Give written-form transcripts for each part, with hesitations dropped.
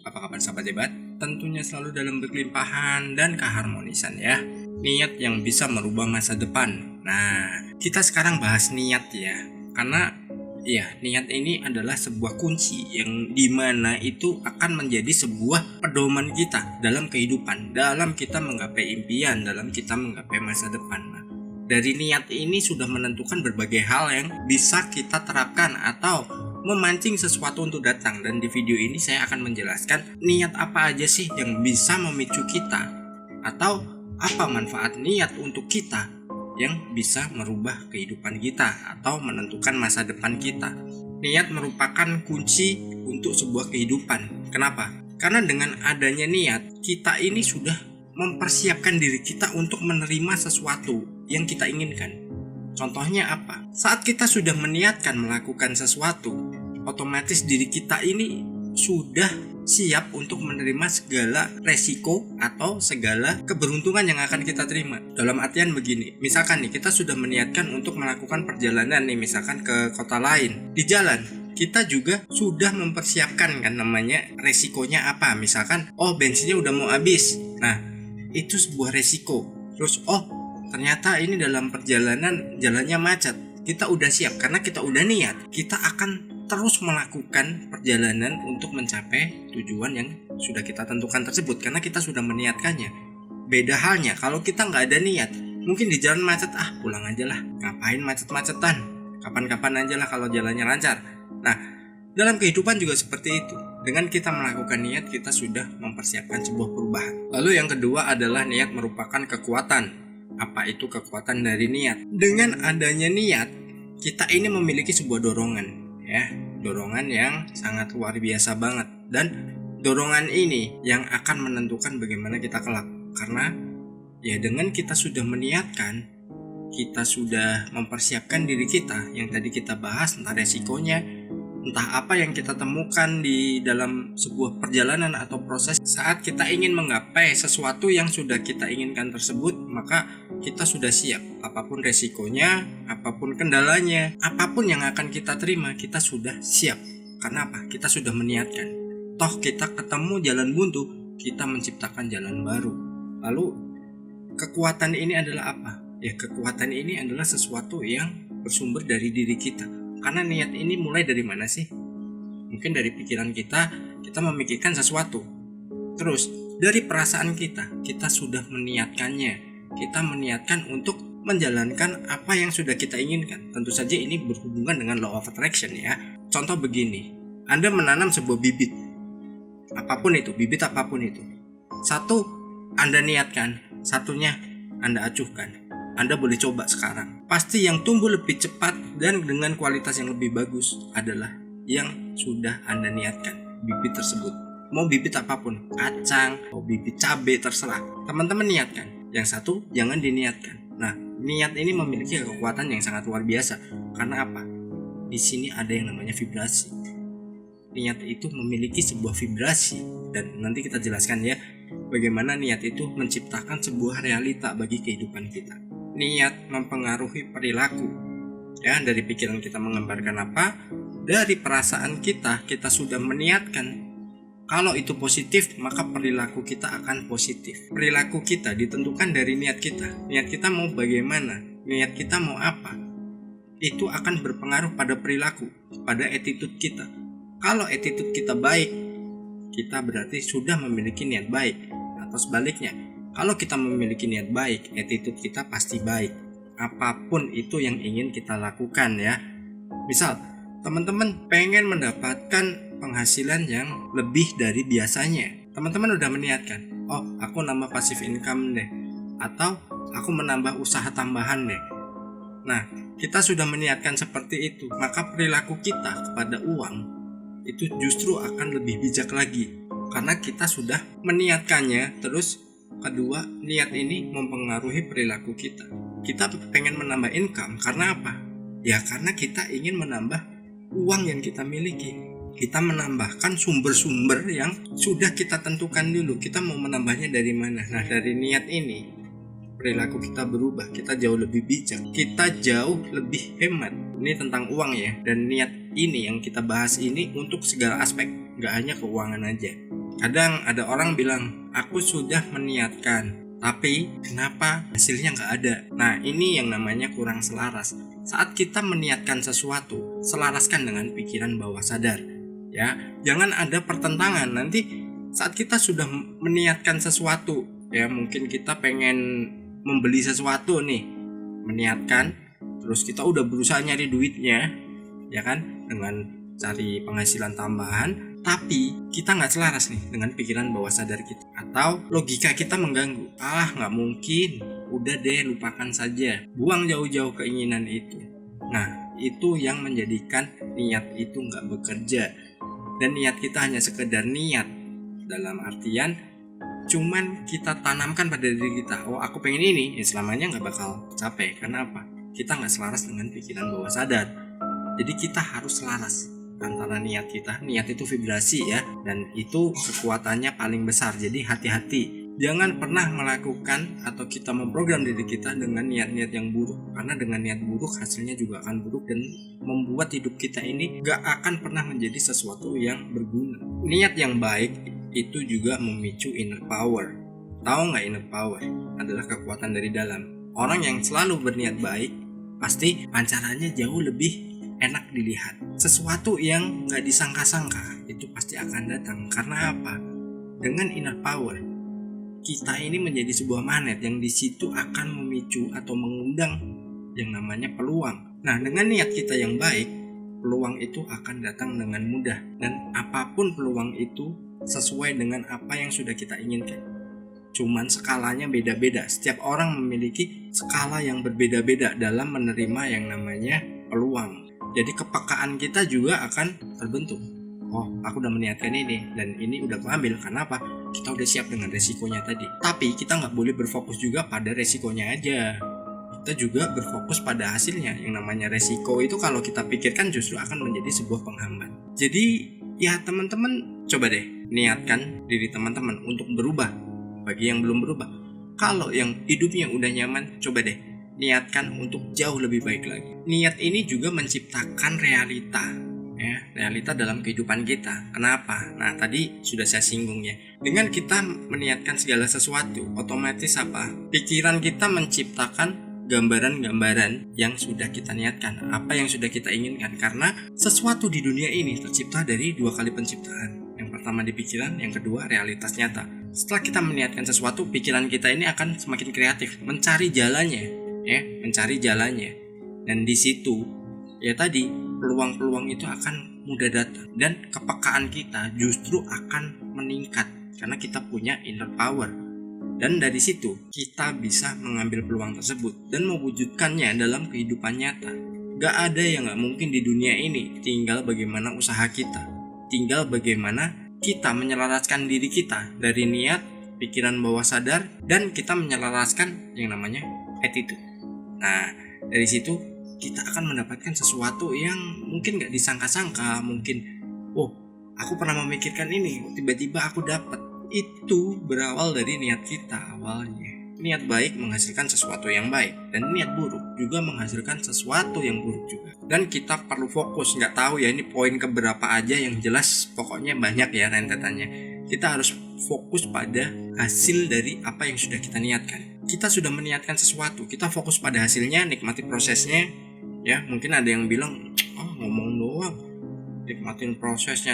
Apa kabar sahabat hebat? Tentunya selalu dalam berkelimpahan dan keharmonisan ya. Niat yang bisa merubah masa depan. Nah, kita sekarang bahas niat ya. Karena niat ini adalah sebuah kunci yang dimana itu akan menjadi sebuah pedoman kita dalam kehidupan, dalam kita menggapai impian, dalam kita menggapai masa depan. Nah, dari niat ini sudah menentukan berbagai hal yang bisa kita terapkan atau memancing sesuatu untuk datang. Dan di video ini saya akan menjelaskan niat apa aja sih yang bisa memicu kita, atau apa manfaat niat untuk kita yang bisa merubah kehidupan kita atau menentukan masa depan kita. Niat merupakan kunci untuk sebuah kehidupan. Kenapa? Karena dengan adanya niat, kita ini sudah mempersiapkan diri kita untuk menerima sesuatu yang kita inginkan. Contohnya apa? Saat kita sudah meniatkan melakukan sesuatu, otomatis diri kita ini sudah siap untuk menerima segala resiko atau segala keberuntungan yang akan kita terima. Dalam artian begini, misalkan nih kita sudah meniatkan untuk melakukan perjalanan nih, misalkan ke kota lain. Di jalan, kita juga sudah mempersiapkan kan namanya resikonya apa. Misalkan, bensinnya udah mau habis. Nah, itu sebuah resiko. Terus, ternyata ini dalam perjalanan jalannya macet. Kita udah siap karena kita udah niat. Kita akan terus melakukan perjalanan untuk mencapai tujuan yang sudah kita tentukan tersebut karena kita sudah meniatkannya. Beda halnya kalau kita nggak ada niat, mungkin di jalan macet, pulang aja lah, ngapain macet-macetan, kapan-kapan aja lah kalau jalannya lancar. Nah, dalam kehidupan juga seperti itu. Dengan kita melakukan niat, kita sudah mempersiapkan sebuah perubahan. Lalu yang kedua adalah niat merupakan kekuatan. Apa itu kekuatan dari niat? Dengan adanya niat, kita ini memiliki sebuah dorongan ya, dorongan yang sangat luar biasa banget. Dan dorongan ini yang akan menentukan bagaimana kita kelak. Karena ya dengan kita sudah meniatkan, kita sudah mempersiapkan diri kita yang tadi kita bahas, entah resikonya, entah apa yang kita temukan di dalam sebuah perjalanan atau proses. Saat kita ingin menggapai sesuatu yang sudah kita inginkan tersebut, maka kita sudah siap. Apapun resikonya, apapun kendalanya, apapun yang akan kita terima, kita sudah siap. Karena apa? Kita sudah meniatkan. Toh kita ketemu jalan buntu, kita menciptakan jalan baru. Lalu kekuatan ini adalah apa? Ya, kekuatan ini adalah sesuatu yang bersumber dari diri kita. Karena niat ini mulai dari mana sih? Mungkin dari pikiran kita memikirkan sesuatu. Terus dari perasaan kita sudah meniatkannya. Kita meniatkan untuk menjalankan apa yang sudah kita inginkan. Tentu saja ini berhubungan dengan law of attraction ya. Contoh begini, Anda menanam sebuah bibit. Apapun itu, bibit apapun itu. Satu Anda niatkan, satunya Anda acuhkan. Anda boleh coba sekarang. Pasti yang tumbuh lebih cepat dan dengan kualitas yang lebih bagus adalah yang sudah Anda niatkan, bibit tersebut. Mau bibit apapun, kacang, mau bibit cabai, terserah. Teman-teman niatkan. Yang satu jangan diniatkan. Nah, niat ini memiliki kekuatan yang sangat luar biasa. Karena apa? Di sini ada yang namanya vibrasi. Niat itu memiliki sebuah vibrasi, dan nanti kita jelaskan ya bagaimana niat itu menciptakan sebuah realita bagi kehidupan kita. Niat mempengaruhi perilaku ya, dari pikiran kita menggambarkan apa, dari perasaan kita sudah meniatkan. Kalau itu positif, maka perilaku kita akan positif. Perilaku kita ditentukan dari niat kita. Niat kita mau bagaimana, niat kita mau apa, itu akan berpengaruh pada perilaku, pada attitude kita. Kalau attitude kita baik, kita berarti sudah memiliki niat baik. Atau sebaliknya, kalau kita memiliki niat baik, attitude kita pasti baik. Apapun itu yang ingin kita lakukan ya. Misal, teman-teman pengen mendapatkan penghasilan yang lebih dari biasanya. Teman-teman udah meniatkan, aku nambah passive income deh. Atau aku menambah usaha tambahan deh. Nah, kita sudah meniatkan seperti itu. Maka perilaku kita kepada uang itu justru akan lebih bijak lagi. Karena kita sudah meniatkannya. Terus kedua, niat ini mempengaruhi perilaku kita. Kita pengen menambah income karena apa? Ya karena kita ingin menambah uang yang kita miliki. Kita menambahkan sumber-sumber yang sudah kita tentukan dulu. Kita mau menambahnya dari mana? Nah, dari niat ini perilaku kita berubah. Kita jauh lebih bijak. Kita jauh lebih hemat. Ini tentang uang ya. Dan niat ini yang kita bahas ini untuk segala aspek, gak hanya keuangan aja. Kadang ada orang bilang, aku sudah meniatkan, tapi kenapa hasilnya nggak ada? Nah, ini yang namanya kurang selaras. Saat kita meniatkan sesuatu, selaraskan dengan pikiran bawah sadar. Ya, jangan ada pertentangan. Nanti saat kita sudah meniatkan sesuatu, ya mungkin kita pengen membeli sesuatu nih, meniatkan, terus kita udah berusaha nyari duitnya, ya kan, dengan cari penghasilan tambahan, tapi kita nggak selaras nih dengan pikiran bawah sadar kita, atau logika kita mengganggu. Nggak mungkin, udah deh lupakan saja, buang jauh-jauh keinginan itu. Nah, itu yang menjadikan niat itu nggak bekerja. Dan niat kita hanya sekedar niat, dalam artian cuman kita tanamkan pada diri kita, oh aku pengen ini, ya selamanya nggak bakal capai. Karena apa? Kita nggak selaras dengan pikiran bawah sadar. Jadi kita harus selaras antara niat kita. Niat itu vibrasi ya, dan itu kekuatannya paling besar. Jadi hati-hati, jangan pernah melakukan atau kita memprogram diri kita dengan niat-niat yang buruk. Karena dengan niat buruk hasilnya juga akan buruk dan membuat hidup kita ini gak akan pernah menjadi sesuatu yang berguna. Niat yang baik itu juga memicu inner power. Tahu nggak inner power? Adalah kekuatan dari dalam. Orang yang selalu berniat baik pasti pancarannya jauh lebih enak dilihat. Sesuatu yang nggak disangka-sangka itu pasti akan datang. Karena apa? Dengan inner power, kita ini menjadi sebuah magnet yang di situ akan memicu atau mengundang yang namanya peluang. Nah, dengan niat kita yang baik, peluang itu akan datang dengan mudah. Dan apapun peluang itu sesuai dengan apa yang sudah kita inginkan. Cuman skalanya beda-beda. Setiap orang memiliki skala yang berbeda-beda dalam menerima yang namanya peluang. Jadi kepekaan kita juga akan terbentuk. Oh, aku udah meniatkan ini dan ini udah aku ambil. Karena apa? Kita udah siap dengan resikonya tadi. Tapi kita nggak boleh berfokus juga pada resikonya aja. Kita juga berfokus pada hasilnya. Yang namanya resiko itu kalau kita pikirkan justru akan menjadi sebuah penghambat. Jadi ya teman-teman coba deh niatkan diri teman-teman untuk berubah. Bagi yang belum berubah, kalau yang hidupnya udah nyaman, coba deh niatkan untuk jauh lebih baik lagi. Niat ini juga menciptakan realita, ya, realita dalam kehidupan kita. Kenapa? Nah, tadi sudah saya singgung ya. Dengan kita meniatkan segala sesuatu, otomatis apa? Pikiran kita menciptakan gambaran-gambaran yang sudah kita niatkan, apa yang sudah kita inginkan. Karena sesuatu di dunia ini tercipta dari dua kali penciptaan. Yang pertama di pikiran, yang kedua realitas nyata. Setelah kita meniatkan sesuatu, pikiran kita ini akan semakin kreatif, mencari jalannya, ya, mencari jalannya. Dan di situ, ya tadi, peluang-peluang itu akan mudah datang. Dan kepekaan kita justru akan meningkat, karena kita punya inner power. Dan dari situ, kita bisa mengambil peluang tersebut dan mewujudkannya dalam kehidupan nyata. Gak ada yang gak mungkin di dunia ini, tinggal bagaimana usaha kita. Tinggal bagaimana kita menyelaraskan diri kita dari niat, pikiran bawah sadar, dan kita menyelaraskan yang namanya attitude. Nah, dari situ kita akan mendapatkan sesuatu yang mungkin gak disangka-sangka. Mungkin, oh, aku pernah memikirkan ini, tiba-tiba aku dapat. Itu berawal dari niat kita awalnya. Niat baik menghasilkan sesuatu yang baik, dan niat buruk juga menghasilkan sesuatu yang buruk juga. Dan kita perlu fokus, nggak tahu ya ini poin keberapa aja, yang jelas pokoknya banyak ya rentetannya. Kita harus fokus pada hasil dari apa yang sudah kita niatkan. Kita sudah meniatkan sesuatu, kita fokus pada hasilnya, nikmati prosesnya. Ya, mungkin ada yang bilang, ngomong doang, nikmatin prosesnya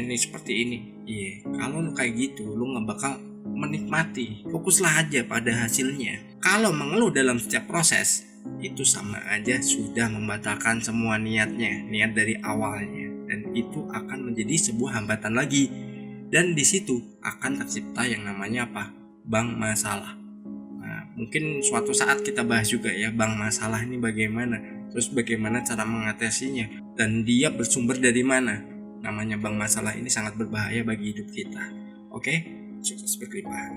ini seperti ini. Iya, kalau lu kayak gitu, lu nggak bakal menikmati. Fokuslah aja pada hasilnya. Kalau mengeluh dalam setiap proses, itu sama aja sudah membatalkan semua niatnya, niat dari awalnya, dan itu akan menjadi sebuah hambatan lagi. Dan di situ akan tercipta yang namanya apa? Bank masalah. Nah, mungkin suatu saat kita bahas juga ya, bank masalah ini bagaimana, terus bagaimana cara mengatasinya, dan dia bersumber dari mana. Namanya bank masalah ini sangat berbahaya bagi hidup kita. Oke, sukses berlimpah.